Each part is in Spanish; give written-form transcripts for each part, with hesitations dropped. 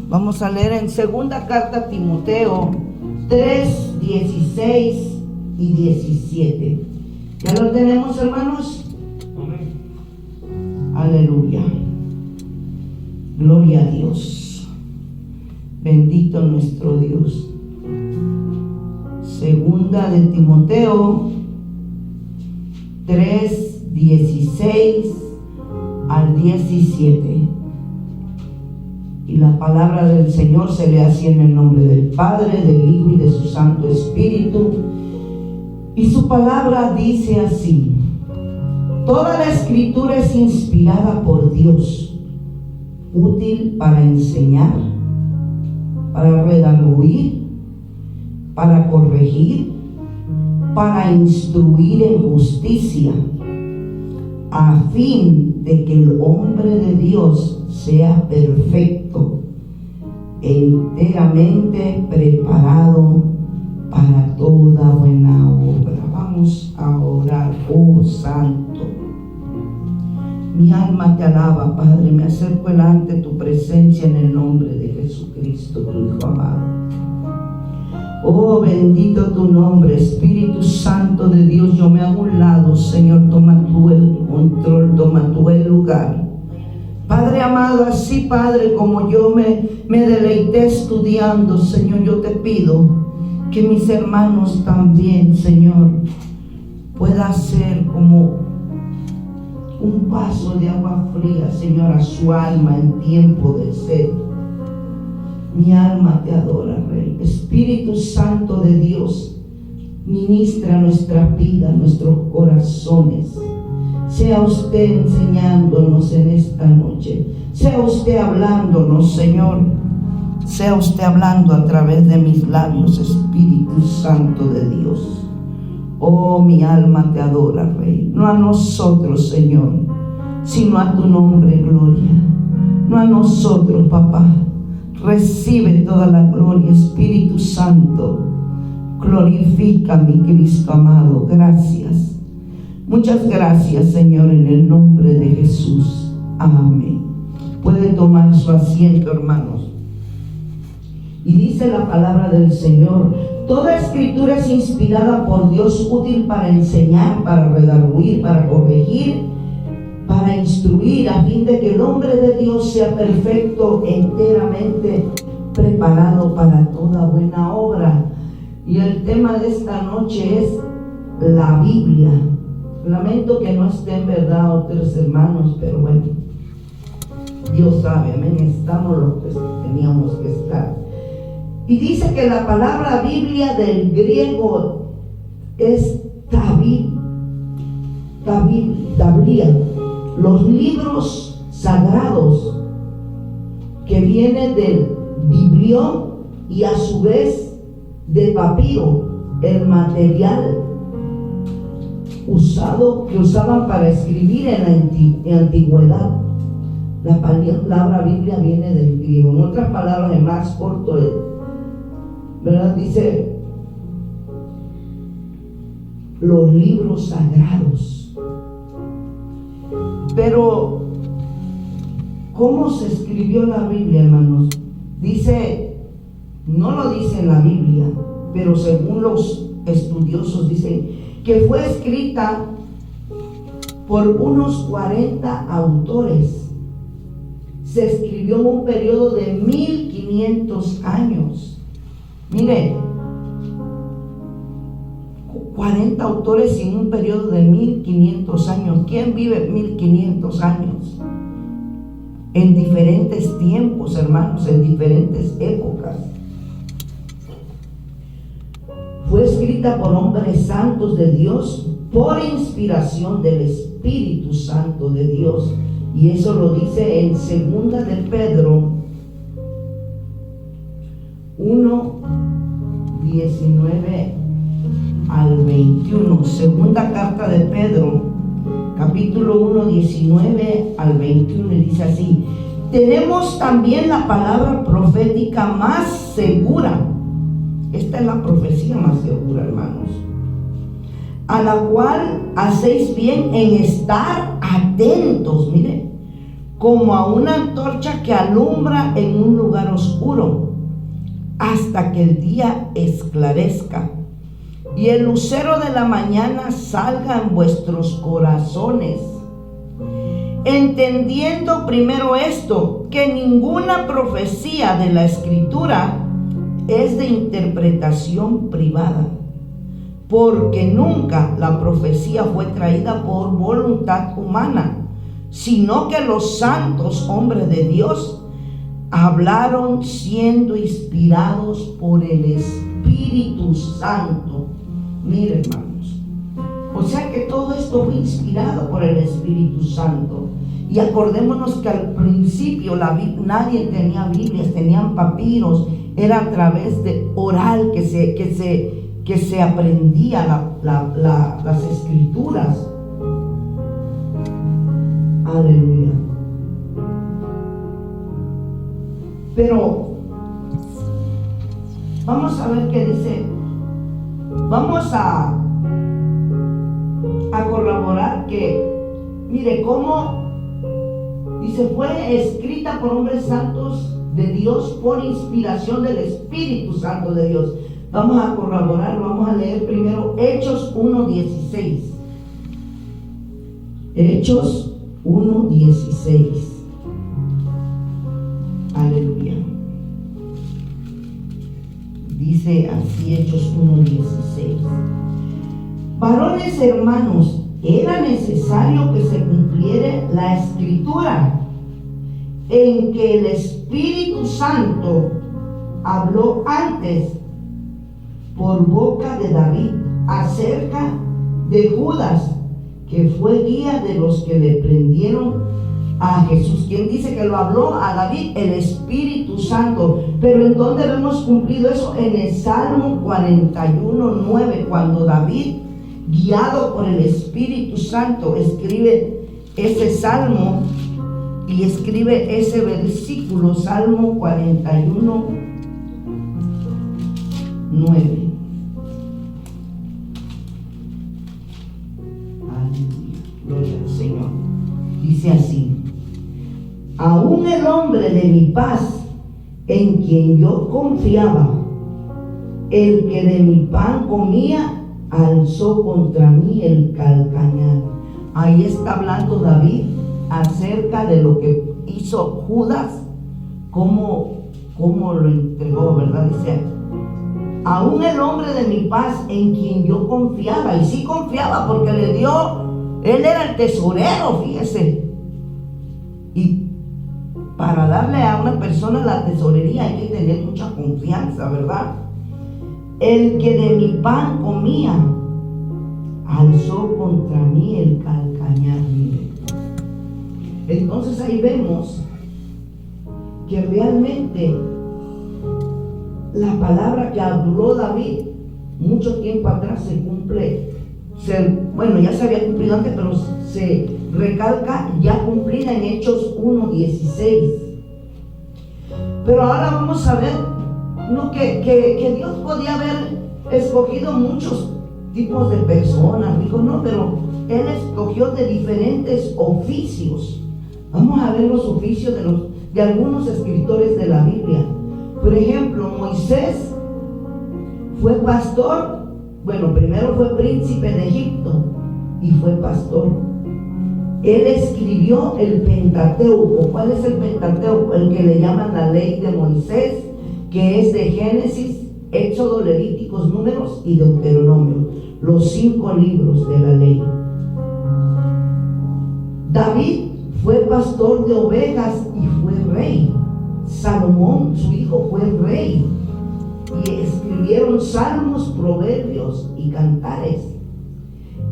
Vamos a leer en segunda carta a Timoteo 3, 16 y 17. ¿Ya lo tenemos, hermanos? Amén. Aleluya. Gloria a Dios. Bendito nuestro Dios. Segunda de Timoteo 3, 16 al 17. Y la palabra del Señor se lee así en el nombre del Padre, del Hijo y de su Santo Espíritu. Y su palabra dice así: toda la Escritura es inspirada por Dios, útil para enseñar, para redarguir, para corregir, para instruir en justicia, a fin de que el hombre de Dios sea perfecto, enteramente preparado para toda buena obra. Vamos a orar. Oh Santo, mi alma te alaba, Padre. Me acerco delante de tu presencia en el nombre de Jesucristo, tu Hijo amado. Oh, bendito tu nombre, Espíritu Santo de Dios. Yo me hago a un lado, Señor. Toma tú el control, toma tú el lugar. Padre amado, así, Padre, como yo me deleité estudiando, Señor, yo te pido que mis hermanos también, Señor, pueda ser como un vaso de agua fría, Señor, a su alma en tiempo de sed. Mi alma te adora, Rey. Espíritu Santo de Dios, ministra nuestra vida, nuestros corazones. Sea usted enseñándonos en esta noche. Sea usted hablándonos, Señor. Sea usted hablando a través de mis labios, Espíritu Santo de Dios. Oh, mi alma te adora, Rey. No a nosotros, Señor, sino a tu nombre, gloria. No a nosotros, Papá. Recibe toda la gloria, Espíritu Santo. Glorifica mi Cristo amado. Gracias. Muchas gracias, Señor, en el nombre de Jesús. Amén. Puede tomar su asiento, hermanos. Y dice la palabra del Señor: toda Escritura es inspirada por Dios, útil para enseñar, para redarguir, para corregir, para instruir, a fin de que el hombre de Dios sea perfecto, enteramente preparado para toda buena obra. Y el tema de esta noche es la Biblia. Lamento que no estén, verdad, otros hermanos, pero bueno, Dios sabe, amén, estamos los que teníamos que estar. Y dice que la palabra Biblia del griego es tablia, los libros sagrados, que vienen del biblión y a su vez de papiro, el material que usaban para escribir en la antigüedad. La palabra Biblia viene del griego. En otras palabras, es más corto, ¿verdad? Dice los libros sagrados. Pero ¿cómo se escribió la Biblia, hermanos? Dice, no lo dice en la Biblia, pero según los estudiosos dicen que fue escrita por unos 40 autores. Se escribió en un periodo de 1500 años. Mire, 40 autores en un periodo de 1500 años. ¿Quién vive 1500 años? En diferentes tiempos, hermanos, en diferentes épocas. Fue escrita por hombres santos de Dios, por inspiración del Espíritu Santo de Dios. Y eso lo dice en segunda de Pedro 1, 19 al 21. Segunda carta de Pedro, capítulo 1, 19 al 21. Y dice así: tenemos también la palabra profética más segura. Esta es la profecía más segura, hermanos, a la cual hacéis bien en estar atentos, mire, como a una antorcha que alumbra en un lugar oscuro, hasta que el día esclarezca y el lucero de la mañana salga en vuestros corazones. Entendiendo primero esto, que ninguna profecía de la Escritura es de interpretación privada, porque nunca la profecía fue traída por voluntad humana, sino que los santos hombres de Dios hablaron siendo inspirados por el Espíritu Santo. Mire, hermanos, o sea que todo esto fue inspirado por el Espíritu Santo. Y acordémonos que al principio nadie tenía Biblias, tenían papiros, era a través de oral que se aprendía las escrituras. Aleluya. Pero vamos a ver qué dice. Vamos a corroborar que, mire, cómo dice, fue escrita por hombres santos de Dios por inspiración del Espíritu Santo de Dios. Vamos a corroborar, vamos a leer primero Hechos 1:16. Hechos 1:16. Aleluya. Dice así Hechos 1:16. Varones hermanos, era necesario que se cumpliera la Escritura, en que el Espíritu Santo habló antes por boca de David acerca de Judas, que fue guía de los que le prendieron a Jesús. ¿Quién dice que lo habló a David? El Espíritu Santo. Pero ¿en dónde hemos cumplido eso? En el Salmo 41:9, cuando David, guiado por el Espíritu Santo, escribe ese salmo y escribe ese versículo, Salmo 41:9. Aleluya, gloria al Señor. Dice así: aún el hombre de mi paz, en quien yo confiaba, el que de mi pan comía, alzó contra mí el calcañar. Ahí está hablando David acerca de lo que hizo Judas, cómo lo entregó, ¿verdad? Dice, aún el hombre de mi paz, en quien yo confiaba. Y sí confiaba, porque le dio, él era el tesorero, fíjese. Y para darle a una persona la tesorería hay que tener mucha confianza, ¿verdad? El que de mi pan comía, alzó contra mí el calcañar. Entonces ahí vemos que realmente la palabra que habló David mucho tiempo atrás se cumple. Bueno, ya se había cumplido antes, pero se recalca ya cumplida en Hechos 1:16. Pero ahora vamos a ver que Dios podía haber escogido muchos tipos de personas. Dijo, no, pero Él escogió de diferentes oficios. Vamos a ver los oficios de algunos escritores de la Biblia. Por ejemplo, Moisés fue pastor. Bueno, primero fue príncipe de Egipto y fue pastor. Él escribió el Pentateuco. ¿Cuál es el Pentateuco? El que le llaman la ley de Moisés, que es de Génesis, Éxodo, Levíticos, Números y Deuteronomio, los 5 libros de la ley. David fue pastor de ovejas y fue rey. Salomón, su hijo, fue rey. Y escribieron salmos, proverbios y cantares.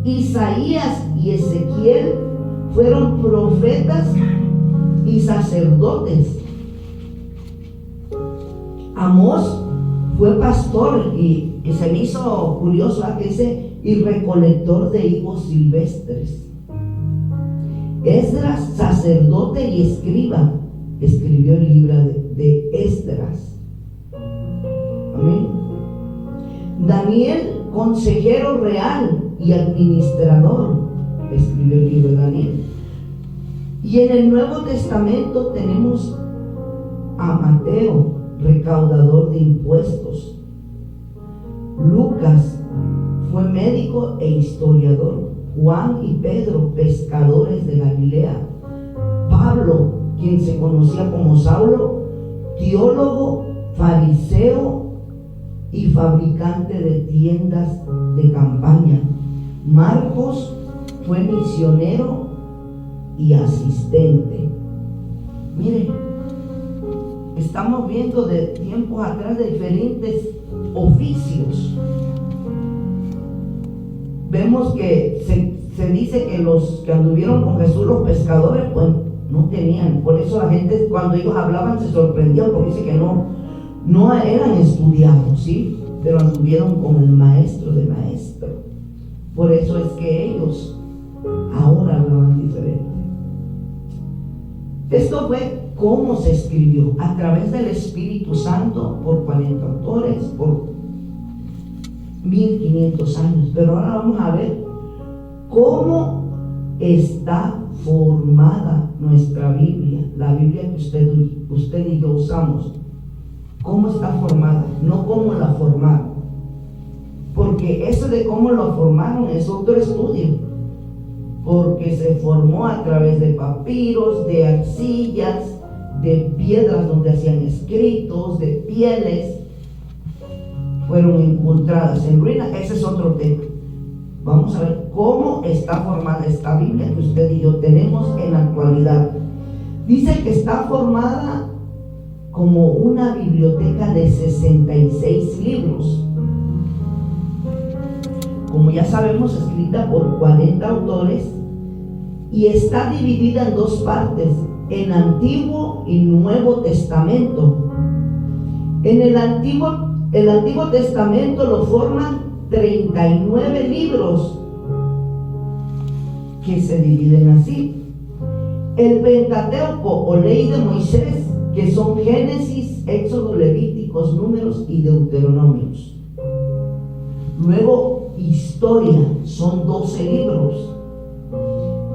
Isaías y Ezequiel fueron profetas y sacerdotes. Amós fue pastor y se me hizo curioso que dice, y recolector de higos silvestres. Esdras, sacerdote y escriba, escribió el libro de Esdras. Amén. Daniel, consejero real y administrador, escribió el libro de Daniel. Y en el Nuevo Testamento tenemos a Mateo, recaudador de impuestos. Lucas fue médico e historiador. Juan y Pedro, pescadores de Galilea. Pablo, quien se conocía como Saulo, teólogo, fariseo y fabricante de tiendas de campaña. Marcos fue misionero y asistente. Mire, estamos viendo de tiempos atrás de diferentes oficios. Vemos que se dice que los que anduvieron con Jesús, los pescadores, pues no tenían. Por eso la gente, cuando ellos hablaban, se sorprendían, porque dice que no eran estudiados, ¿sí? Pero anduvieron con el maestro de maestros. Por eso es que ellos ahora hablaban diferente. Esto fue cómo se escribió, a través del Espíritu Santo, por 40 autores, por 1500 años. Pero ahora vamos a ver cómo está formada nuestra Biblia, la Biblia que usted y yo usamos. ¿Cómo está formada? No cómo la formaron. Porque eso de cómo lo formaron es otro estudio. Porque se formó a través de papiros, de arcillas, de piedras donde hacían escritos, de pieles. Fueron encontradas en ruinas. Ese es otro tema. Vamos a ver cómo está formada esta Biblia que usted y yo tenemos en la actualidad. Dice que está formada como una biblioteca de 66 libros. Como ya sabemos, escrita por 40 autores, y está dividida en dos partes, en Antiguo y Nuevo Testamento. En el Antiguo Testamento lo forman 39 libros que se dividen así. El Pentateuco o ley de Moisés, que son Génesis, Éxodo, Levíticos, Números y Deuteronomios. Luego, historia, son 12 libros,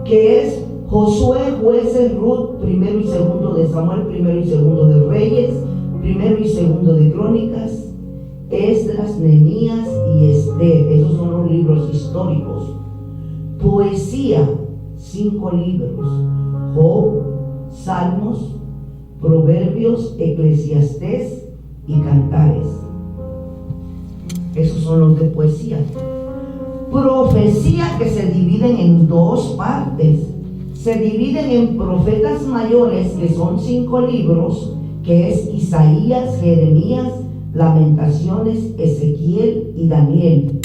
que es Josué, Jueces, Ruth, primero y segundo de Samuel, primero y segundo de Reyes, primero y segundo de Crónicas, Esdras, Nehemías y Esther. Esos son los libros históricos. Poesía, 5 libros: Job, Salmos, Proverbios, Eclesiastés y Cantares. Esos son los de poesía. Profecía, que se dividen en dos partes. Se dividen en profetas mayores, que son 5 libros, que es Isaías, Jeremías, Lamentaciones, Ezequiel y Daniel.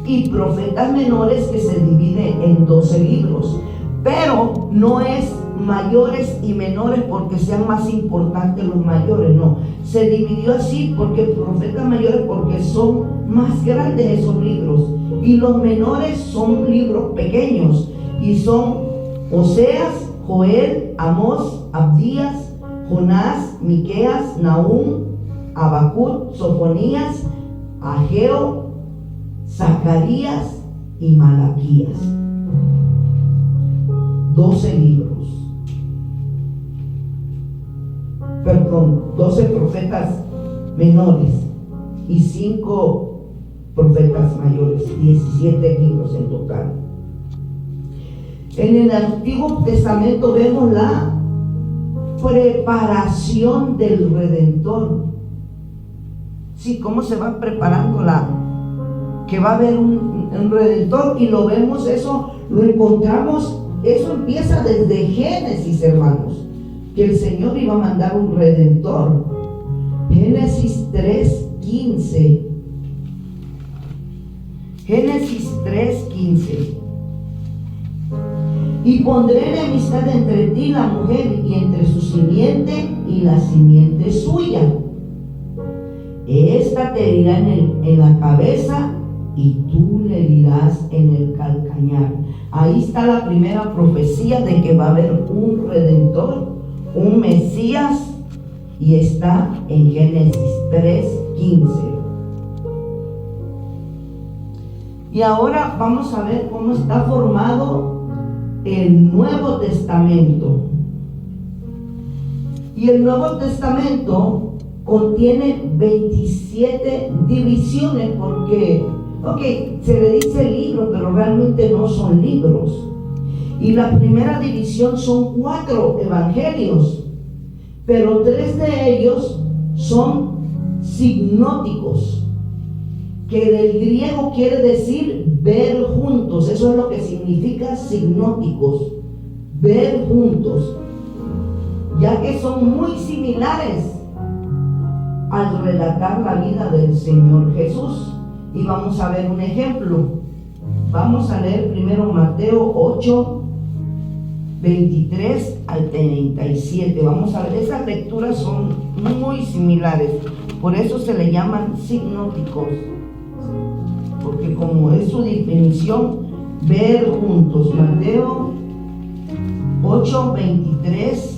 Y profetas menores, que se dividen en 12 libros. Pero no es mayores y menores porque sean más importantes los mayores, no. Se dividió así porque profetas mayores, porque son más grandes esos libros, y los menores son libros pequeños, y son Oseas, Joel, Amós, Abdías, Jonás, Miqueas, Nahum, Habacuc, Sofonías, Ageo, Zacarías y Malaquías. 12 libros. Perdón, 12 profetas menores y 5 profetas mayores, 17 libros en total. En el Antiguo Testamento vemos la preparación del Redentor. Sí, cómo se va preparando que va a haber un Redentor, y lo vemos, eso lo encontramos, eso empieza desde Génesis, hermanos, que el Señor iba a mandar un Redentor. Génesis 3:15. Génesis 3:15. Y pondré enemistad entre ti y la mujer, y entre su simiente y la simiente suya. Esta te herirá en la cabeza, y tú le herirás en el calcañar. Ahí está la primera profecía de que va a haber un Redentor, un Mesías, y está en Génesis 3:15. Y ahora vamos a ver cómo está formado el Nuevo Testamento. Y el Nuevo Testamento contiene 27 divisiones porque, se le dice libros, pero realmente no son libros. Y la primera división son 4 evangelios, pero 3 de ellos son signóticos, que del griego quiere decir ver juntos. Eso es lo que significa signóticos, ver juntos, ya que son muy similares al relatar la vida del Señor Jesús. Y vamos a ver un ejemplo. Vamos a leer primero Mateo 8, 23 al 37. Vamos a ver, esas lecturas son muy similares, por eso se le llaman signóticos, porque como es su definición, ver juntos. Mateo 8, 23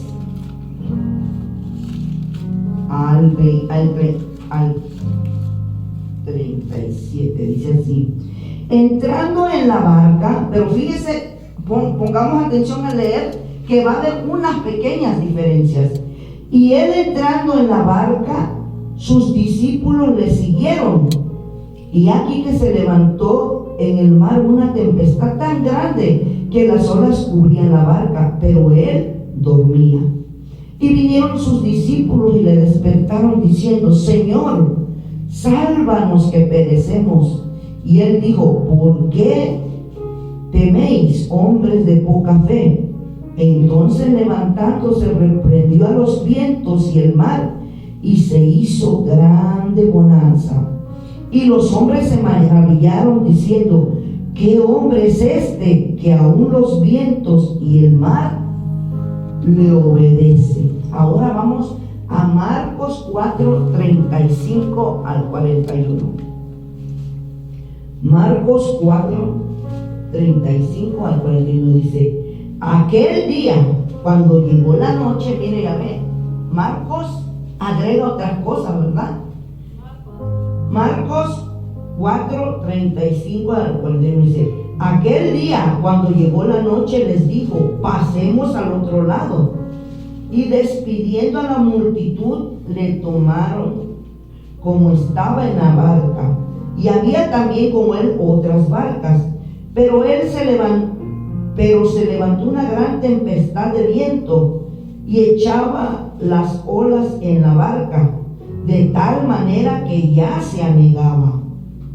al 37, dice así: entrando en la barca, pero fíjese, pongamos atención a leer, que va a haber unas pequeñas diferencias. Y él entrando en la barca, sus discípulos le siguieron. Y aquí que se levantó en el mar una tempestad tan grande que las olas cubrían la barca, pero él dormía. Y vinieron sus discípulos y le despertaron diciendo: Señor, sálvanos que perecemos. Y él dijo: ¿por qué teméis, hombres de poca fe? Entonces levantándose reprendió a los vientos y el mar, y se hizo grande bonanza. Y los hombres se maravillaron diciendo: ¿qué hombre es este que aún los vientos y el mar le obedecen? Ahora vamos a Marcos 4, 35 al 41. Marcos 4, 35 al 41 dice: aquel día, cuando llegó la noche, mire, ya ve, Marcos agrega otras cosas, ¿verdad? Marcos 4, 35 al 41 dice: aquel día, cuando llegó la noche, les dijo: pasemos al otro lado. Y despidiendo a la multitud, le tomaron como estaba en la barca. Y había también con él otras barcas, pero se levantó una gran tempestad de viento y echaba las olas en la barca, de tal manera que ya se anegaba.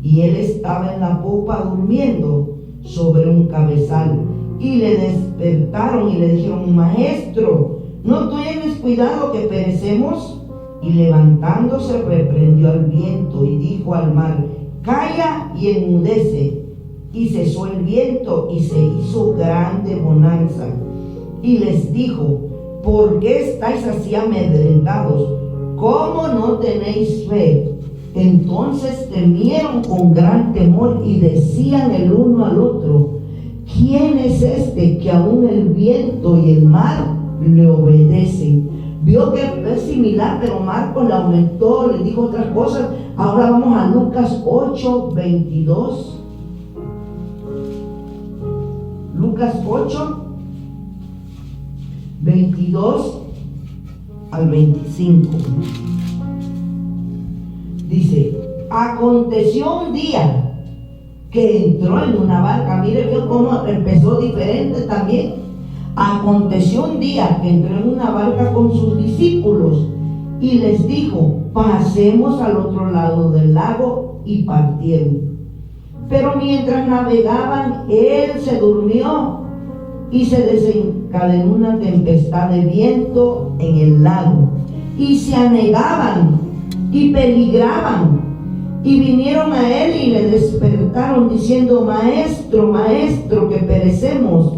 Y él estaba en la popa durmiendo sobre un cabezal. Y le despertaron y le dijeron: Maestro, ¿no tienes cuidado que perecemos? Y levantándose reprendió al viento y dijo al mar: calla y enmudece. Y cesó el viento y se hizo grande bonanza. Y les dijo: ¿por qué estáis así amedrentados? ¿Cómo no tenéis fe? Entonces temieron con gran temor y decían el uno al otro: ¿quién es este que aún el viento y el mar le obedecen? Vio que es similar, pero Marcos le aumentó, le dijo otras cosas. Ahora vamos a Lucas 8, 22. Lucas 8, 22 al 25. Dice: aconteció un día que entró en una barca. Mire, vio cómo empezó diferente también. Aconteció un día que entró en una barca con sus discípulos y les dijo: pasemos al otro lado del lago, y partieron. Pero mientras navegaban, él se durmió y se desencadenó una tempestad de viento en el lago, y se anegaban y peligraban. Y vinieron a él y le despertaron diciendo: Maestro, maestro, que perecemos.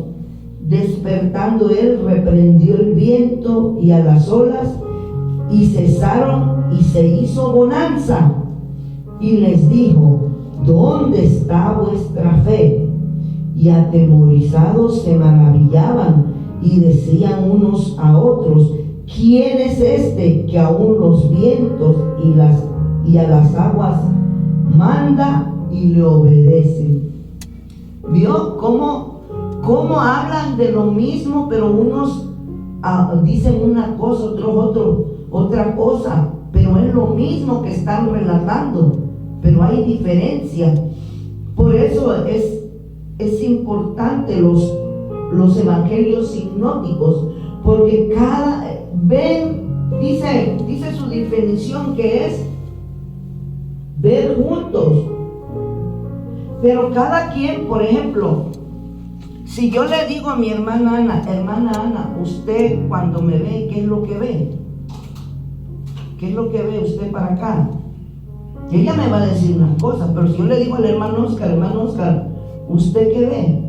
Despertando él, reprendió el viento y a las olas, y cesaron, y se hizo bonanza. Y les dijo: ¿dónde está vuestra fe? Y atemorizados se maravillaban y decían unos a otros: ¿quién es este que aún los vientos y a las aguas manda y le obedecen? ¿Vio cómo cómo hablan de lo mismo, pero unos dicen una cosa, otros otra cosa, pero es lo mismo que están relatando, pero hay diferencia. Por eso es importante los evangelios sinópticos, porque dice su definición, que es ver juntos. Pero cada quien, por ejemplo, si yo le digo a mi hermana Ana, usted cuando me ve, ¿qué es lo que ve? ¿Qué es lo que ve usted para acá? Ella me va a decir unas cosas, pero si yo le digo al hermano Oscar, ¿usted qué ve?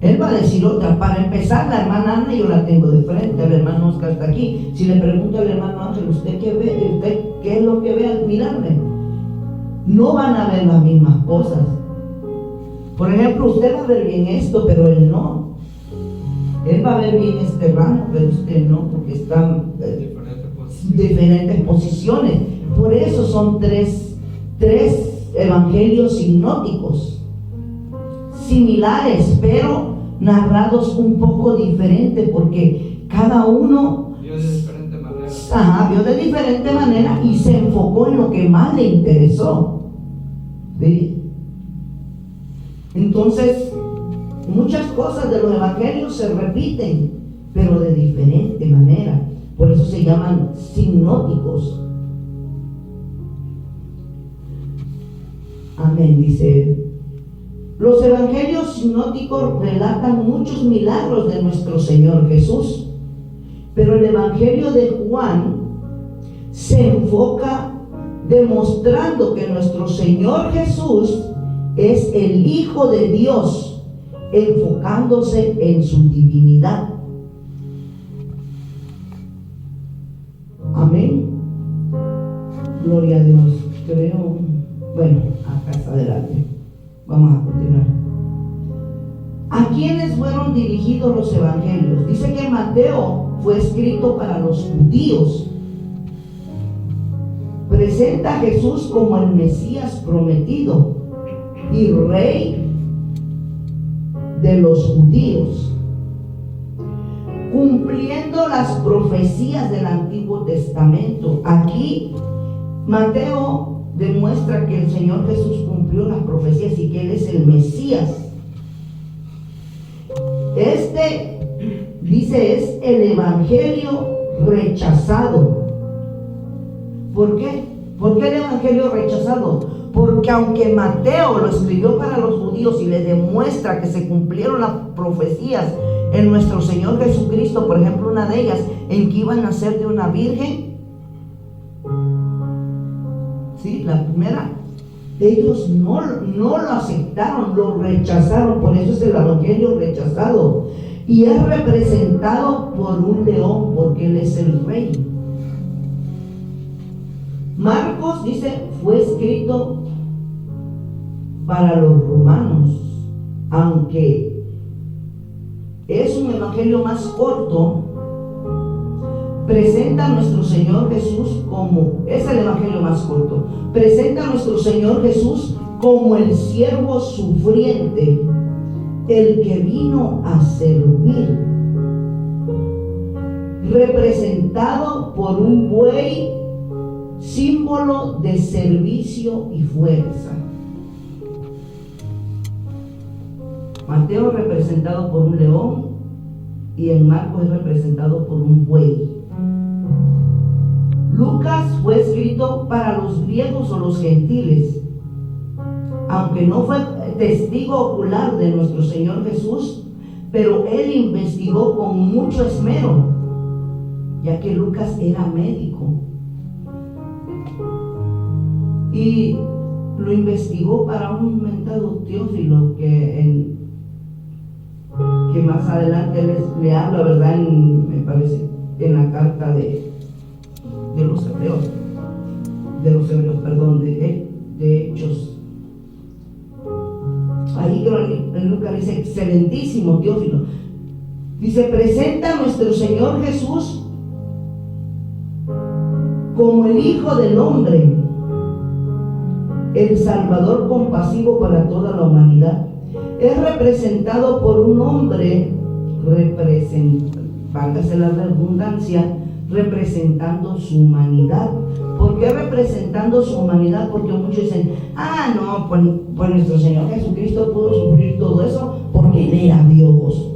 Él va a decir otra. Para empezar, la hermana Ana yo la tengo de frente, el hermano Oscar está aquí. Si le pregunto al hermano Ángel, ¿usted qué ve? ¿Usted qué es lo que ve al mirarme? No van a ver las mismas cosas. Por ejemplo, usted va a ver bien esto, pero él no. Él va a ver bien este ramo, pero usted no, porque están diferentes posiciones. Por eso son tres evangelios sinópticos, similares, pero narrados un poco diferente, porque cada uno vio de diferente manera y se enfocó en lo que más le interesó. ¿Sí? Entonces, muchas cosas de los evangelios se repiten, pero de diferente manera. Por eso se llaman sinópticos. Amén, dice. Los evangelios sinópticos relatan muchos milagros de nuestro Señor Jesús, pero el evangelio de Juan se enfoca demostrando que nuestro Señor Jesús es el Hijo de Dios, enfocándose en su divinidad. Amén. Gloria a Dios. Creo, bueno, acá está adelante. Vamos a continuar. ¿A quiénes fueron dirigidos los evangelios? Dice que Mateo fue escrito para los judíos. Presenta a Jesús como el Mesías prometido y rey de los judíos, cumpliendo las profecías del Antiguo Testamento. Aquí Mateo demuestra que el Señor Jesús cumplió las profecías y que Él es el Mesías. Dice, es el evangelio rechazado. ¿Por qué? ¿Por qué el evangelio rechazado? Porque aunque Mateo lo escribió para los judíos y les demuestra que se cumplieron las profecías en nuestro Señor Jesucristo, por ejemplo, una de ellas, en que iban a nacer de una virgen, ¿sí? La primera, ellos no lo aceptaron, lo rechazaron. Por eso es el evangelio rechazado. Y es representado por un león, porque Él es el rey. Marcos dice, fue escrito para los romanos, aunque es un evangelio más corto. Presenta a nuestro Señor Jesús como, es el evangelio más corto, presenta a nuestro Señor Jesús como el siervo sufriente, el que vino a servir, representado por un buey, símbolo de servicio y fuerza. Mateo es representado por un león y en Marcos es representado por un buey. Lucas fue escrito para los griegos o los gentiles, aunque no fue testigo ocular de nuestro Señor Jesús, pero él investigó con mucho esmero, ya que Lucas era médico y lo investigó para un mentado Teófilo que más adelante le habla, ¿verdad? Me parece en la carta de los hebreos, de Hechos. Ahí creo en Lucas dice, excelentísimo Teófilo, dice, presenta a nuestro Señor Jesús como el Hijo del Hombre, el Salvador compasivo para toda la humanidad. es representado por un hombre, válgase la redundancia, representando su humanidad. ¿Por qué representando su humanidad? Porque muchos dicen, no, pues nuestro Señor Jesucristo pudo sufrir todo eso porque Él era Dios.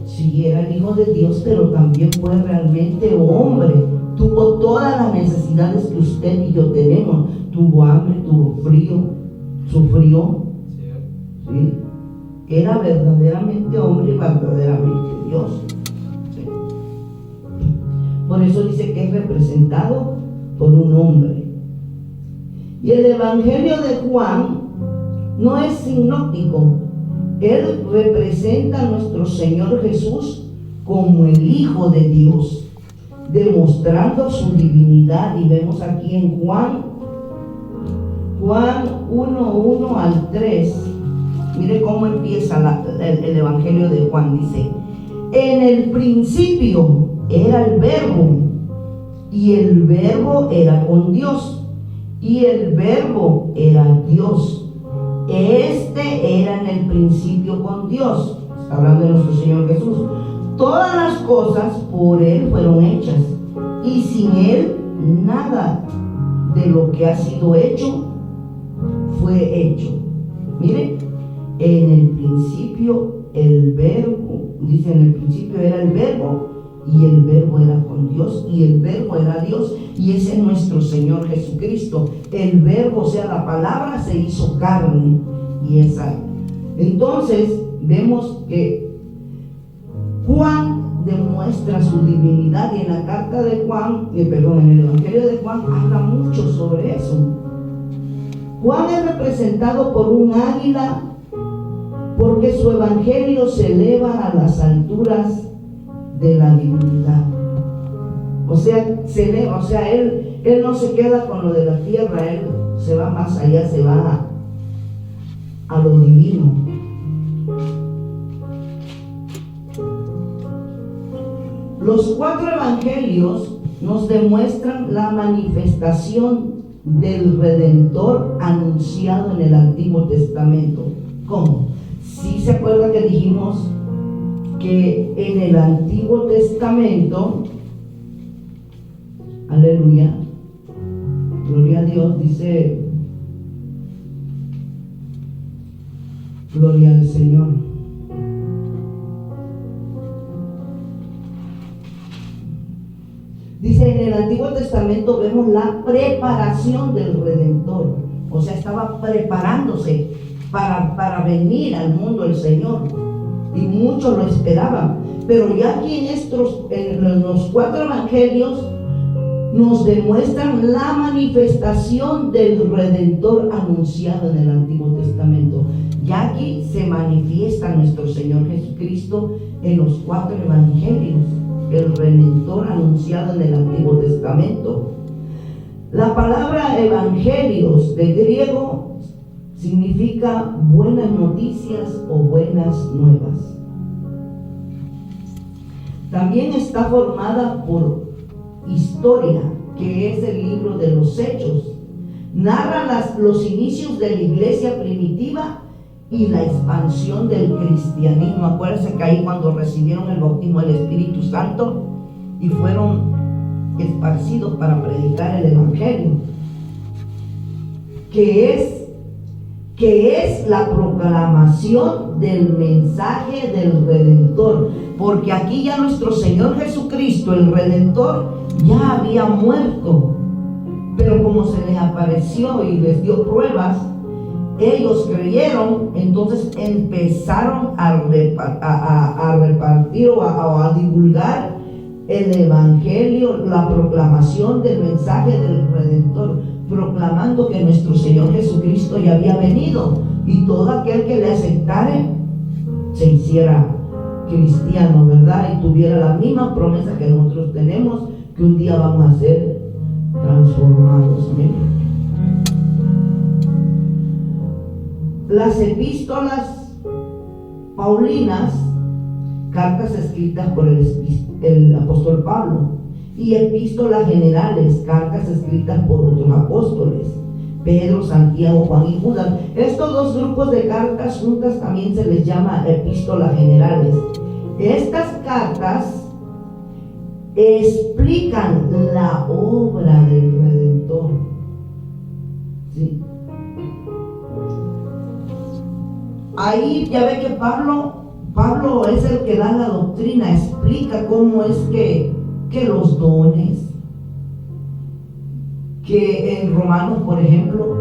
Sí, era el Hijo de Dios, pero también fue realmente hombre. Tuvo todas las necesidades que usted y yo tenemos. Tuvo hambre, tuvo frío, sufrió. ¿Sí? Era verdaderamente hombre y verdaderamente Dios. ¿Sí? Por eso dice que es representado por un hombre. Y el Evangelio de Juan no es sinóptico. Él representa a nuestro Señor Jesús como el Hijo de Dios, demostrando su divinidad. Y vemos aquí en Juan 1:1 al 3. Mire cómo empieza el Evangelio de Juan. Dice: en el principio era el Verbo, y el Verbo era con Dios, y el Verbo era Dios. Este era en el principio con Dios. Está hablando de nuestro Señor Jesús. Todas las cosas por Él fueron hechas, y sin Él nada de lo que ha sido hecho fue hecho. Mire, en el principio el Verbo, dice, en el principio era el Verbo, y el Verbo era con Dios, y el Verbo era Dios, y ese es nuestro Señor Jesucristo. El Verbo, o sea, la palabra se hizo carne, y esa. Entonces vemos que Juan demuestra su divinidad, y en la carta de Juan, en el Evangelio de Juan habla mucho sobre eso. Juan es representado por un águila, porque su evangelio se eleva a las alturas de la divinidad. O sea, se eleva, o sea, él no se queda con lo de la tierra, él se va más allá, se va a lo divino. Los 4 evangelios nos demuestran la manifestación del Redentor anunciado en el Antiguo Testamento. ¿Cómo? Si se acuerda que dijimos que en el Antiguo Testamento, aleluya, gloria a Dios, dice, gloria al Señor. Dice, en el Antiguo Testamento vemos la preparación del Redentor. O sea, estaba preparándose para venir al mundo el Señor, y muchos lo esperaban. Pero ya aquí en los 4 evangelios nos demuestran la manifestación del Redentor anunciado en el Antiguo Testamento. Ya aquí se manifiesta nuestro Señor Jesucristo en los 4 evangelios, el Redentor anunciado en el Antiguo Testamento. La palabra evangelios de griego significa buenas noticias o buenas nuevas. También está formada por historia, que es el libro de los Hechos. Narra los inicios de la iglesia primitiva y la expansión del cristianismo. Acuérdense que ahí cuando recibieron el bautismo del Espíritu Santo y fueron esparcidos para predicar el Evangelio, que es la proclamación del mensaje del Redentor. Porque aquí ya nuestro Señor Jesucristo, el Redentor, ya había muerto, pero como se les apareció y les dio pruebas, ellos creyeron. Entonces empezaron a repartir o a divulgar el Evangelio, la proclamación del mensaje del Redentor, proclamando que nuestro Señor Jesucristo ya había venido, y todo aquel que le aceptare se hiciera cristiano, ¿verdad? Y tuviera la misma promesa que nosotros tenemos, que un día vamos a ser transformados. ¿Amén? Las epístolas paulinas, cartas escritas por el apóstol Pablo, y epístolas generales, cartas escritas por otros apóstoles. Pedro, Santiago, Juan y Judas. Estos dos grupos de cartas juntas también se les llama epístolas generales. Estas cartas explican la obra del Redentor. ¿Sí? Ahí ya ve que Pablo es el que da la doctrina, explica cómo es que los dones, que en Romanos, por ejemplo,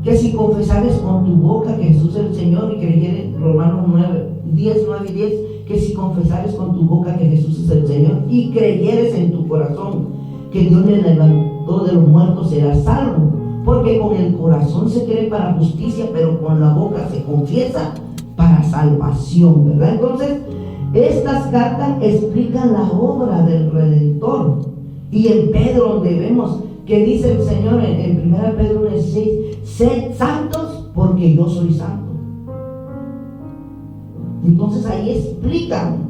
que si confesares con tu boca que Jesús es el Señor y creyeres, Romanos 9 y 10, que si confesares con tu boca que Jesús es el Señor y creyeres en tu corazón que Dios le levantó de los muertos, serás salvo. Porque con el corazón se cree para justicia, pero con la boca se confiesa para salvación, ¿verdad? Entonces, estas cartas explican la obra del Redentor. Y en Pedro, donde vemos que dice el Señor en 1 Pedro 1:6, sed santos porque yo soy santo. Entonces ahí explican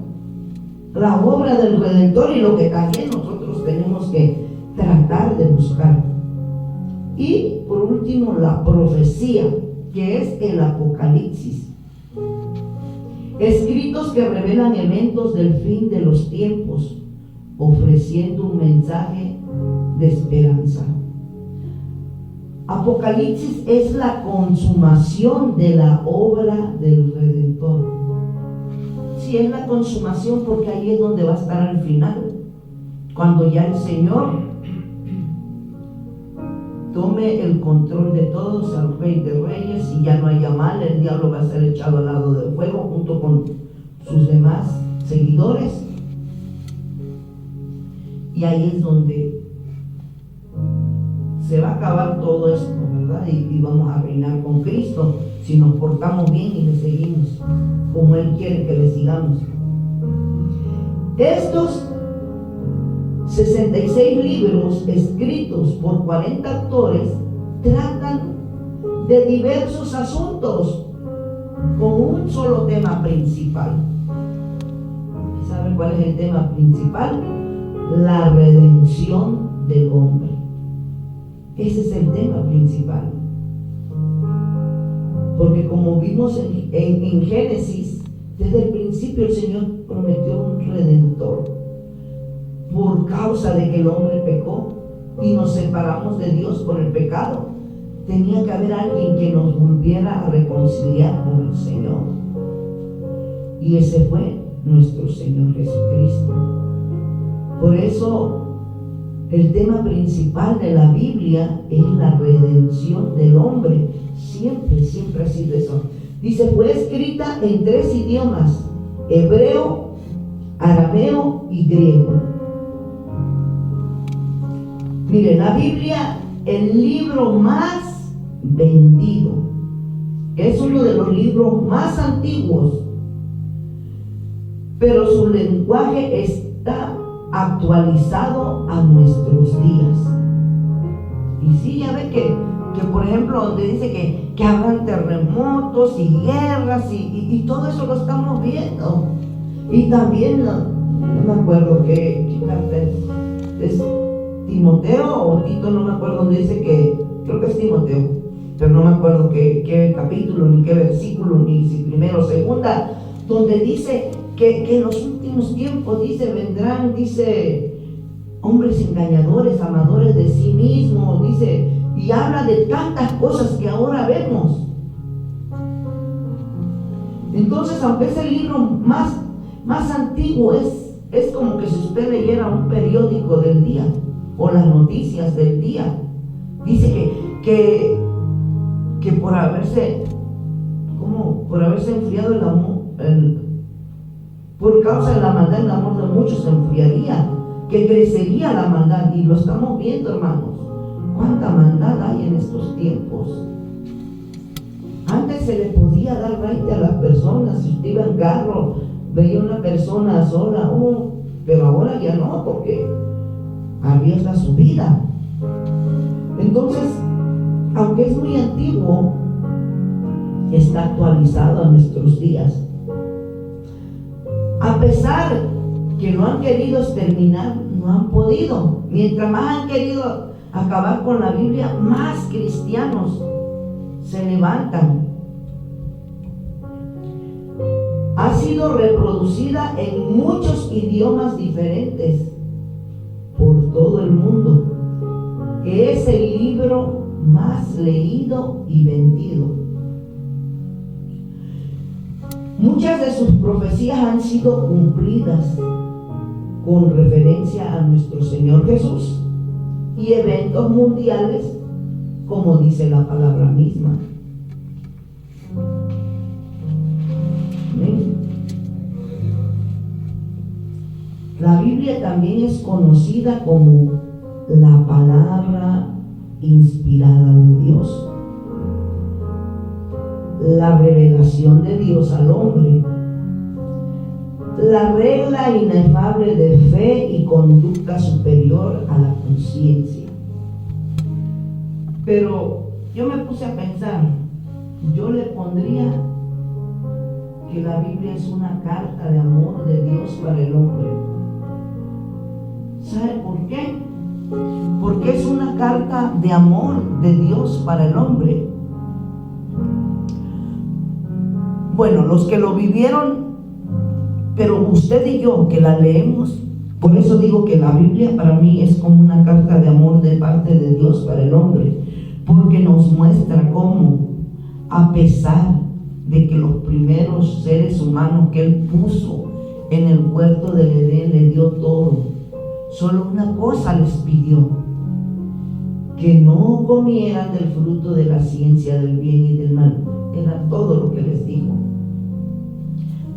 la obra del Redentor y lo que también nosotros tenemos que tratar de buscar. Y por último, la profecía, que es el Apocalipsis. Escritos que revelan eventos del fin de los tiempos, ofreciendo un mensaje de esperanza. Apocalipsis es la consumación de la obra del Redentor. Sí, es la consumación porque ahí es donde va a estar al final, cuando ya el Señor tome el control de todos, al Rey de Reyes, y ya no haya mal, el diablo va a ser echado al lado del fuego junto con sus demás seguidores. Y ahí es donde se va a acabar todo esto, ¿verdad? Y vamos a reinar con Cristo si nos portamos bien y le seguimos como Él quiere que le sigamos. Estos 66 libros escritos por 40 autores tratan de diversos asuntos con un solo tema principal. ¿Saben cuál es el tema principal? La redención del hombre. Ese es el tema principal. Porque como vimos en Génesis, desde el principio el Señor prometió un redentor. Por causa de que el hombre pecó y nos separamos de Dios por el pecado, tenía que haber alguien que nos volviera a reconciliar con el Señor. Y ese fue nuestro Señor Jesucristo. Por eso el tema principal de la Biblia es la redención del hombre. Siempre ha sido eso. Dice, fue escrita en 3 idiomas: hebreo, arameo y griego. Mire, la Biblia, el libro más vendido, es uno de los libros más antiguos, pero su lenguaje está actualizado a nuestros días. Y sí, ya ve que por ejemplo, donde dice que habrán terremotos y guerras y todo eso lo estamos viendo. Y también, no me acuerdo qué carta es Timoteo o Tito, no me acuerdo, donde dice que, creo que es Timoteo, pero no me acuerdo qué capítulo, ni qué versículo, ni si primero o segunda, donde dice que en los últimos tiempos, dice, vendrán, dice, hombres engañadores, amadores de sí mismos, dice, y habla de tantas cosas que ahora vemos. Entonces, aunque es el libro más antiguo, es como que si usted leyera un periódico del día o las noticias del día. Dice que por haberse enfriado el amor, por causa de la maldad, el amor de muchos se enfriaría, que crecería la maldad, y lo estamos viendo, hermanos. Cuánta maldad hay en estos tiempos. Antes se le podía dar raite a las personas. Si usted iba en carro, veía una persona sola, pero ahora ya no, porque arriesga su vida. Entonces, aunque es muy antiguo, está actualizado a nuestros días. A pesar que no han querido exterminar, no han podido. Mientras más han querido acabar con la Biblia, más cristianos se levantan. Ha sido reproducida en muchos idiomas diferentes por todo el mundo, que es el libro más leído y vendido. Muchas de sus profecías han sido cumplidas con referencia a nuestro Señor Jesús y eventos mundiales, como dice la palabra misma. Amén. La Biblia también es conocida como la palabra inspirada de Dios, la revelación de Dios al hombre, la regla inefable de fe y conducta superior a la conciencia. Pero yo me puse a pensar, yo le pondría que la Biblia es una carta de amor de Dios para el hombre. ¿Sabe por qué? Porque es una carta de amor de Dios para el hombre. Bueno, los que lo vivieron, pero usted y yo que la leemos, por eso digo que la Biblia para mí es como una carta de amor de parte de Dios para el hombre, porque nos muestra cómo, a pesar de que los primeros seres humanos que Él puso en el huerto del Edén le dio todo, solo una cosa les pidió: que no comieran del fruto de la ciencia del bien y del mal. Era todo lo que les dijo.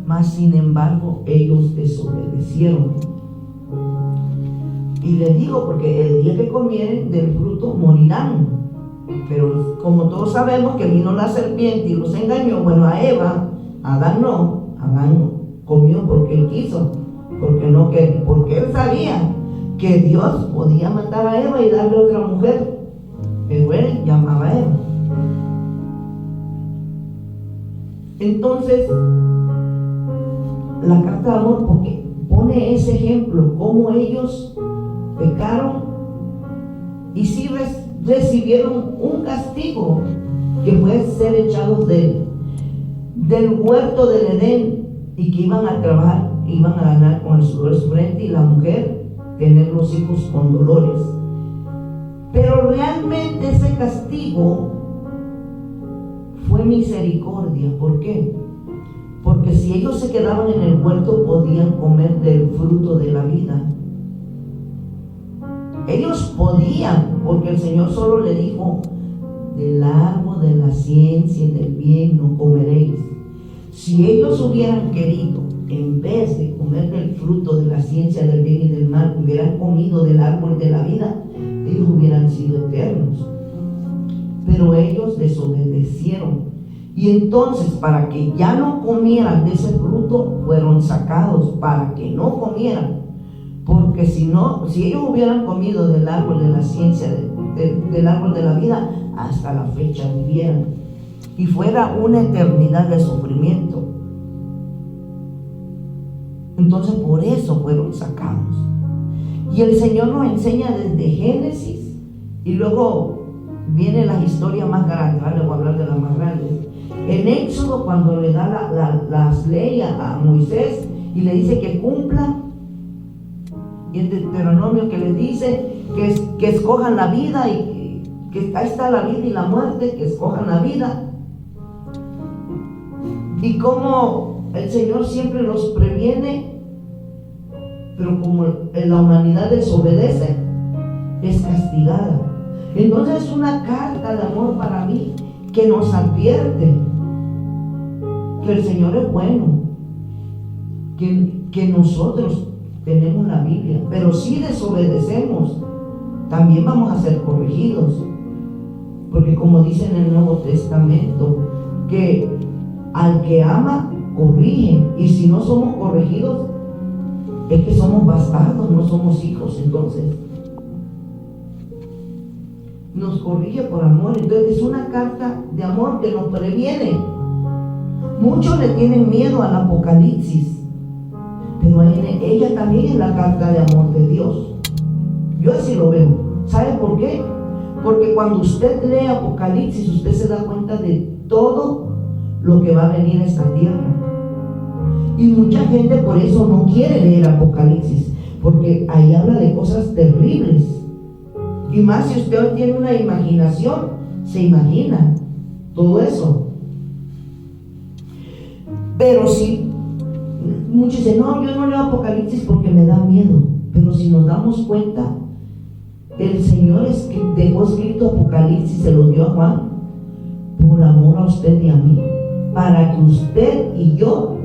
Mas sin embargo ellos desobedecieron. Y les digo, porque el día que comieren del fruto morirán. Pero como todos sabemos que vino la serpiente y los engañó, bueno, a Eva, a Adán no, Adán comió porque él quiso, porque él sabía que Dios podía matar a Eva y darle a otra mujer, pero él llamaba a Eva. Entonces, la carta de amor, porque pone ese ejemplo, cómo ellos pecaron y sí recibieron un castigo, que fue ser echados del huerto del Edén, y que iban a trabajar, iban a ganar con el sudor de su frente, y la mujer tener los hijos con dolores. Pero realmente ese castigo fue misericordia. ¿Por qué? Porque si ellos se quedaban en el huerto, podían comer del fruto de la vida. Ellos podían, porque el Señor solo le dijo: del árbol de la ciencia y del bien no comeréis. Si ellos hubieran querido, en vez de comer del fruto de la ciencia del bien y del mal, hubieran comido del árbol de la vida, ellos hubieran sido eternos. Pero ellos desobedecieron. Y entonces, para que ya no comieran de ese fruto, fueron sacados para que no comieran. Porque si ellos hubieran comido del árbol de la ciencia, del árbol de la vida, hasta la fecha vivieran, y fuera una eternidad de sufrimiento. Entonces por eso fueron sacados. Y el Señor nos enseña desde Génesis, y luego viene la historia más grande, ¿vale? Voy a hablar de la más grande. En Éxodo, cuando le da las leyes a Moisés y le dice que cumplan, y en Deuteronomio que les dice que escojan la vida, y que ahí está la vida y la muerte, que escojan la vida. Y como el Señor siempre los previene, pero como la humanidad desobedece, es castigada. Entonces es una carta de amor para mí, que nos advierte que el Señor es bueno, que nosotros tenemos la Biblia, pero si desobedecemos, también vamos a ser corregidos, porque como dice en el Nuevo Testamento, que al que ama corrige, y si no somos corregidos, es que somos bastardos, no somos hijos. Entonces nos corrige por amor. Entonces es una carta de amor que nos previene. Muchos le tienen miedo al Apocalipsis, pero ella también es la carta de amor de Dios. Yo así lo veo. ¿Sabe por qué? Porque cuando usted lee Apocalipsis, usted se da cuenta de todo lo que va a venir a esta tierra. Y mucha gente por eso no quiere leer Apocalipsis, porque ahí habla de cosas terribles. Y más si usted tiene una imaginación, se imagina todo eso. Pero si muchos dicen, no, yo no leo Apocalipsis porque me da miedo. Pero si nos damos cuenta, el Señor dejó escrito Apocalipsis, se lo dio a Juan por amor a usted y a mí, para que usted y yo,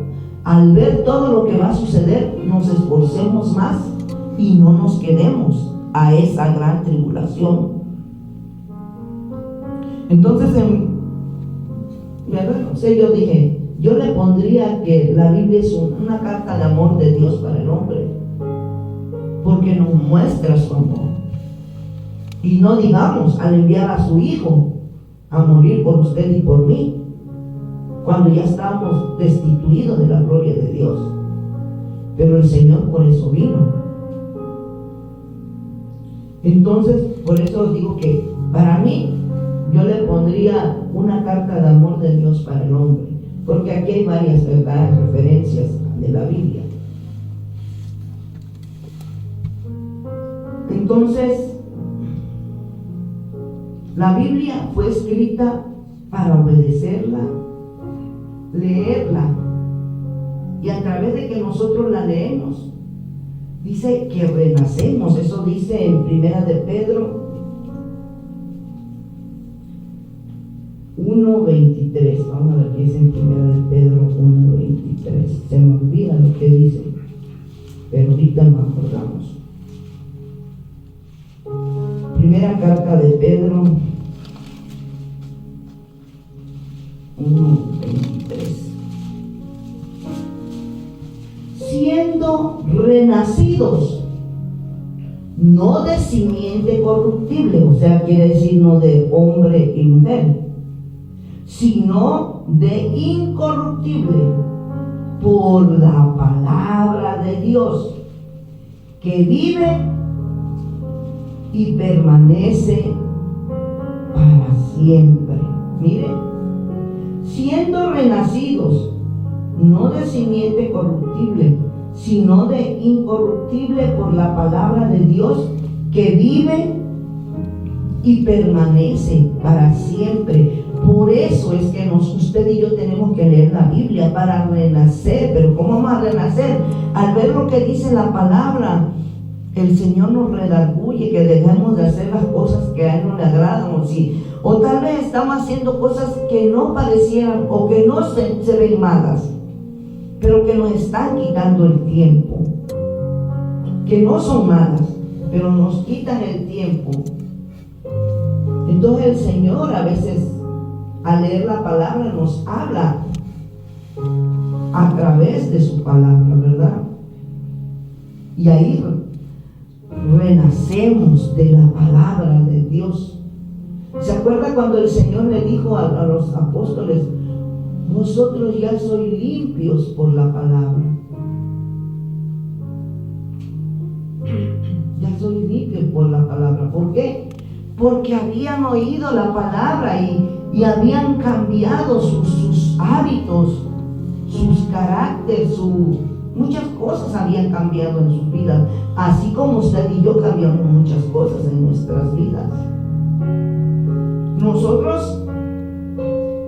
al ver todo lo que va a suceder, nos esforcemos más y no nos quedemos a esa gran tribulación. Entonces, yo dije, yo le pondría que la Biblia es una carta de amor de Dios para el hombre, porque nos muestra su amor. Y no digamos al enviar a su Hijo a morir por usted y por mí, cuando ya estamos destituidos de la gloria de Dios. Pero el Señor por eso vino. Entonces, por eso digo que para mí, yo le pondría una carta de amor de Dios para el hombre, porque aquí hay varias referencias de la Biblia. Entonces, la Biblia fue escrita para obedecerla, leerla, y a través de que nosotros la leemos, dice que renacemos. Eso dice en Primera de Pedro 1:23. Vamos a ver qué dice en Primera de Pedro 1:23. Se me olvida lo que dice, pero ahorita nos acordamos. Primera carta de Pedro 1:23. Siendo renacidos, no de simiente corruptible, o sea, quiere decir no de hombre y mujer, sino de incorruptible, por la palabra de Dios, que vive y permanece para siempre. Mire, siendo renacidos, no de simiente corruptible, sino de incorruptible, por la palabra de Dios, que vive y permanece para siempre. Por eso es que usted y yo tenemos que leer la Biblia para renacer. Pero ¿cómo vamos a renacer? Al ver lo que dice la palabra. El Señor nos redarguye que dejemos de hacer las cosas que a Él no le agradan, o tal vez estamos haciendo cosas que no parecieran o que no se ven malas, pero que nos están quitando el tiempo, que no son malas, pero nos quitan el tiempo. Entonces el Señor a veces, al leer la palabra, nos habla a través de su palabra, ¿verdad? Y ahí renacemos de la palabra de Dios. ¿Se acuerda cuando el Señor le dijo a los apóstoles: vosotros ya sois limpios por la palabra? Ya sois limpios por la palabra. ¿Por qué? Porque habían oído la palabra y habían cambiado sus hábitos, sus caracteres, muchas cosas habían cambiado en sus vidas, así como usted y yo cambiamos muchas cosas en nuestras vidas. Nosotros,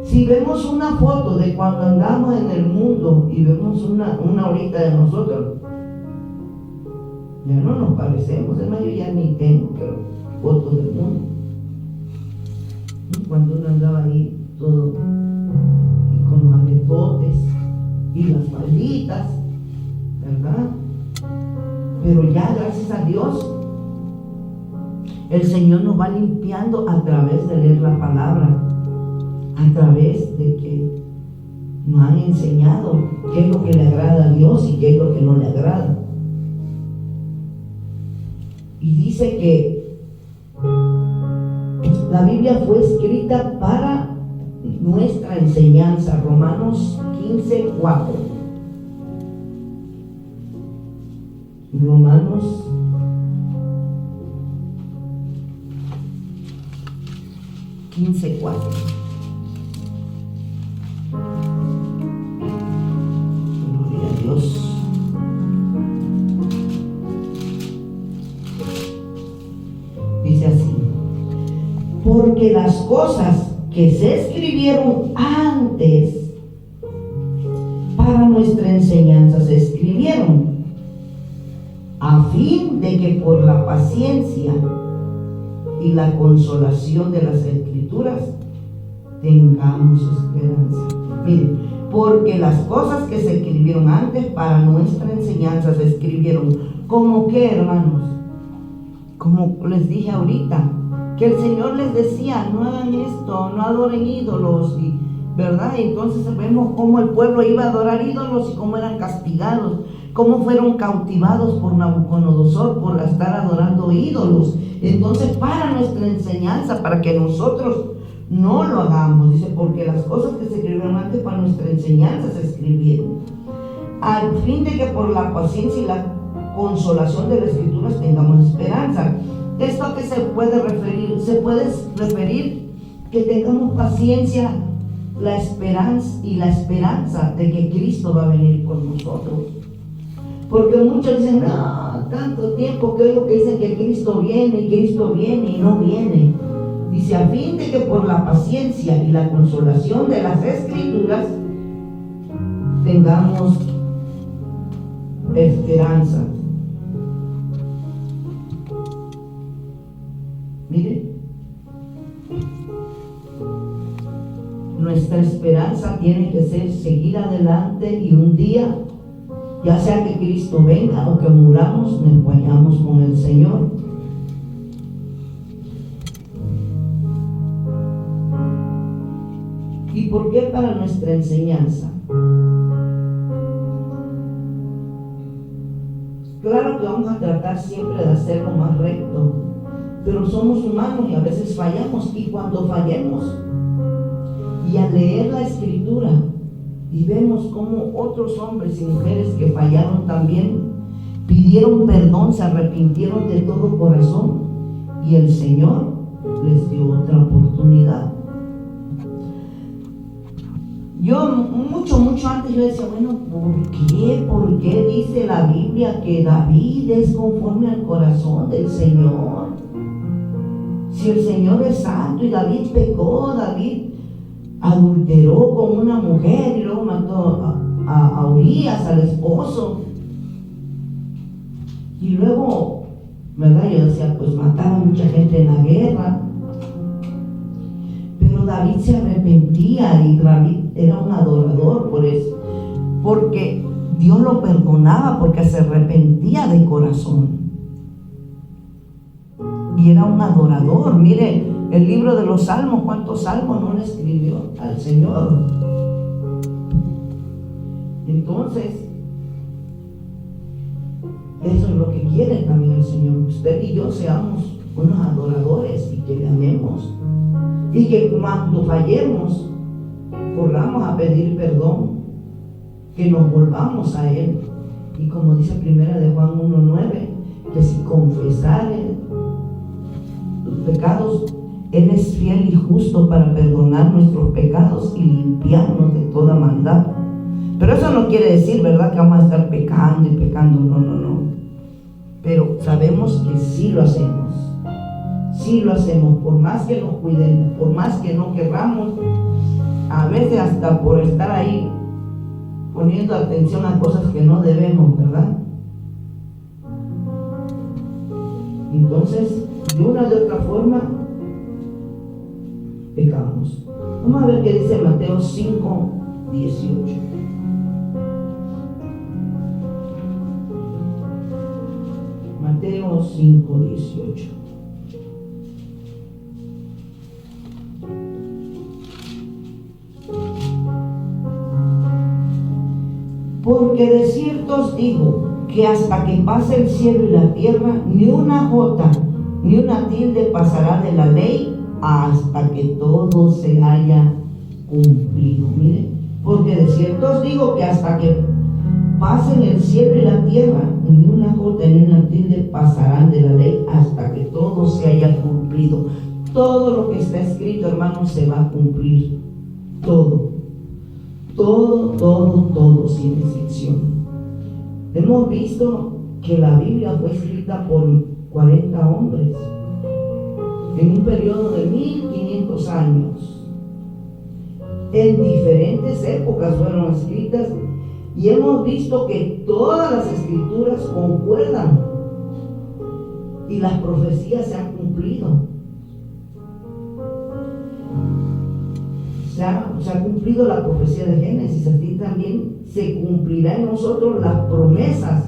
si vemos una foto de cuando andamos en el mundo y vemos una ahorita de nosotros, ya no nos parecemos. Es más, yo ya ni tengo fotos del mundo. Cuando uno andaba ahí todo y con los aretotes y las falditas, ¿verdad? Pero ya, gracias a Dios, el Señor nos va limpiando a través de leer la palabra, a través de que nos han enseñado qué es lo que le agrada a Dios y qué es lo que no le agrada. Y dice que la Biblia fue escrita para nuestra enseñanza. Romanos 15:4. Romanos 15:4. Gloria a Dios. Dice así: porque las cosas que se escribieron antes para nuestra enseñanza se escribieron a fin de que por la paciencia y la consolación de las Escrituras tengamos esperanza. Miren, porque las cosas que se escribieron antes para nuestra enseñanza se escribieron, ¿como qué, hermanos? Como les dije ahorita, que el Señor les decía: no hagan esto, no adoren ídolos, y, ¿verdad? Y entonces vemos cómo el pueblo iba a adorar ídolos y cómo eran castigados, cómo fueron cautivados por Nabucodonosor por estar adorando ídolos. Entonces, para nuestra enseñanza, para que nosotros no lo hagamos, dice, porque las cosas que se escribieron antes para nuestra enseñanza se escribieron, al fin de que por la paciencia y la consolación de las Escrituras tengamos esperanza. ¿Esto a qué se puede referir? Se puede referir que tengamos paciencia, la esperanza de que Cristo va a venir con nosotros. Porque muchos dicen: no, tanto tiempo que oigo que dicen que Cristo viene y no viene. Dice: a fin de que por la paciencia y la consolación de las Escrituras tengamos esperanza. Mire, nuestra esperanza tiene que ser seguir adelante, y un día, ya sea que Cristo venga o que muramos, nos vayamos con el Señor. ¿Y por qué para nuestra enseñanza? Claro que vamos a tratar siempre de hacer lo más recto, pero somos humanos y a veces fallamos. Y cuando fallemos, y al leer la Escritura y vemos cómo otros hombres y mujeres que fallaron también pidieron perdón, se arrepintieron de todo corazón, y el Señor les dio otra oportunidad. Yo mucho antes yo decía: bueno, ¿por qué dice la Biblia que David es conforme al corazón del Señor? Si el Señor es santo y David pecó, David adulteró con una mujer y luego mató a Urías, al esposo. Y luego, ¿verdad? Yo decía: pues mataba a mucha gente en la guerra. Pero David se arrepentía, y David era un adorador por eso, porque Dios lo perdonaba, porque se arrepentía de corazón. Y era un adorador. Mire, el libro de los Salmos, ¿cuántos salmos no le escribió al Señor? Entonces, eso es lo que quiere también el Señor. Usted y yo seamos unos adoradores, y que le amemos, y que cuando fallemos corramos a pedir perdón, que nos volvamos a Él. Y como dice primera de Juan 1:9, que si confesaren los pecados, Él es fiel y justo para perdonar nuestros pecados y limpiarnos de toda maldad. Pero eso no quiere decir, ¿verdad?, que vamos a estar pecando y pecando. No. Pero sabemos que sí lo hacemos. Sí lo hacemos, por más que nos cuidemos, por más que no querramos, a veces hasta por estar ahí poniendo atención a cosas que no debemos, ¿verdad? Entonces, de una u otra forma, pecamos. Vamos a ver qué dice Mateo 5:18. Mateo 5:18. Porque de cierto os digo que hasta que pase el cielo y la tierra, ni una jota ni una tilde pasará de la ley hasta que todo se haya cumplido. Mire, porque de cierto os digo que hasta que pasen el cielo y la tierra, ni una jota ni una tilde pasarán de la ley hasta que todo se haya cumplido. todo lo que está escrito, hermanos, se va a cumplir. Todo, sin excepción. Hemos visto que la Biblia fue escrita por 40 hombres en un periodo de 1500 años. En diferentes épocas fueron escritas y hemos visto que todas las escrituras concuerdan y las profecías se han cumplido. Se ha cumplido la profecía de Génesis, así también se cumplirá en nosotros las promesas.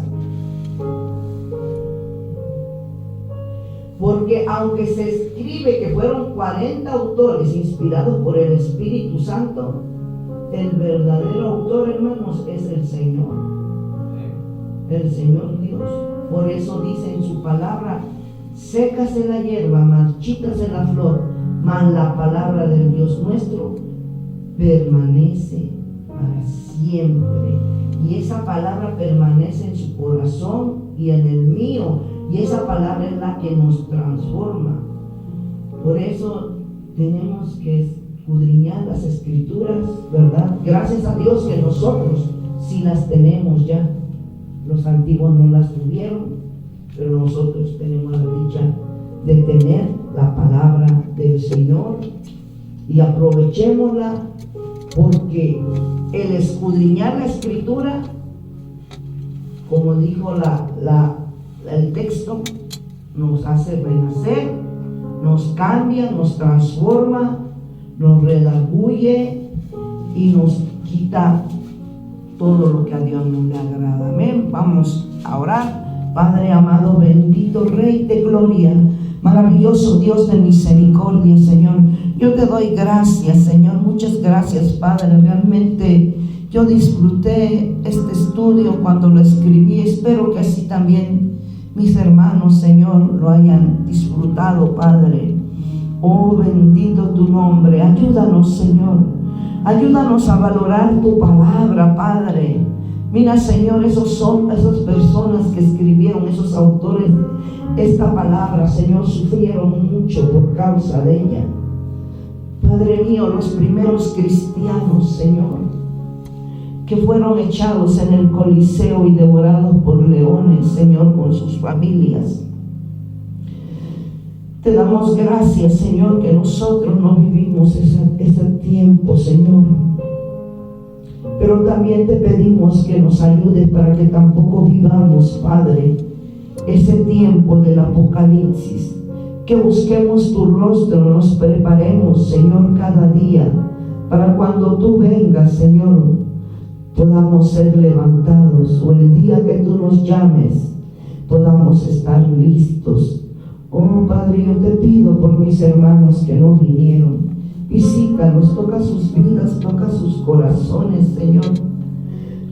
Porque aunque se escribe que fueron 40 autores inspirados por el Espíritu Santo, el verdadero autor, hermanos, es el Señor. El Señor Dios. Por eso dice en su palabra: sécase la hierba, marchítase la flor, mas la palabra del Dios nuestro permanece para siempre. Y esa palabra permanece en su corazón y en el mío. Y esa palabra es la que nos transforma. Por eso tenemos que escudriñar las escrituras, ¿verdad? Gracias a Dios que nosotros sí las tenemos ya. Los antiguos no las tuvieron, pero nosotros tenemos la dicha de tener la palabra del Señor. Y aprovechémosla, porque el escudriñar la escritura, como dijo el texto, nos hace renacer, nos cambia, nos transforma, nos redarguye y nos quita todo lo que a Dios no le agrada. Amén. Vamos a orar. Padre amado, bendito Rey de gloria, maravilloso Dios de misericordia, Señor, yo te doy gracias, Señor, muchas gracias, Padre. Realmente yo disfruté este estudio cuando lo escribí. Espero que así también mis hermanos, Señor, lo hayan disfrutado, Padre. Oh, bendito tu nombre. Ayúdanos, Señor. Ayúdanos a valorar tu palabra, Padre. Mira, Señor, esas personas que escribieron, esos autores, esta palabra, Señor, sufrieron mucho por causa de ella. Padre mío, los primeros cristianos, Señor, que fueron echados en el Coliseo y devorados por leones, Señor, con sus familias. Te damos gracias, Señor, que nosotros no vivimos ese tiempo, Señor. Pero también te pedimos que nos ayudes para que tampoco vivamos, Padre, ese tiempo del Apocalipsis. Que busquemos tu rostro, nos preparemos, Señor, cada día, para cuando tú vengas, Señor, podamos ser levantados, o el día que tú nos llames, podamos estar listos. Oh, Padre, yo te pido por mis hermanos que no vinieron. Visítalos, toca sus vidas, toca sus corazones, Señor.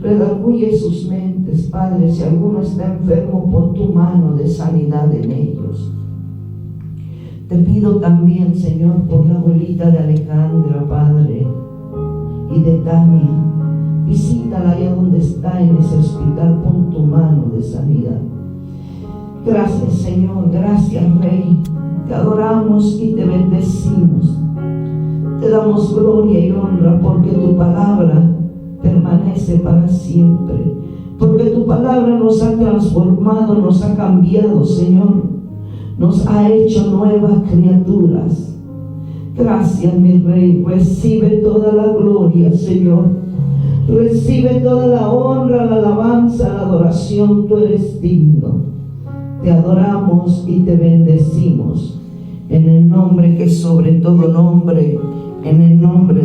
Redarguye sus mentes, Padre. Si alguno está enfermo, pon tu mano de sanidad en ellos. Te pido también, Señor, por la abuelita de Alejandra, Padre, y de Tania. Visítala allá donde está, en ese hospital. Pon tu mano de sanidad. Gracias, Señor. Gracias, Rey. Te adoramos y te bendecimos. Te damos gloria y honra porque tu palabra permanece para siempre. Porque tu palabra nos ha transformado, nos ha cambiado, Señor. Nos ha hecho nuevas criaturas. Gracias, mi Rey. Recibe toda la gloria, Señor. Recibe toda la honra, la alabanza, la adoración. Tú eres digno. Te adoramos y te bendecimos. En el nombre que es sobre todo nombre, en el nombre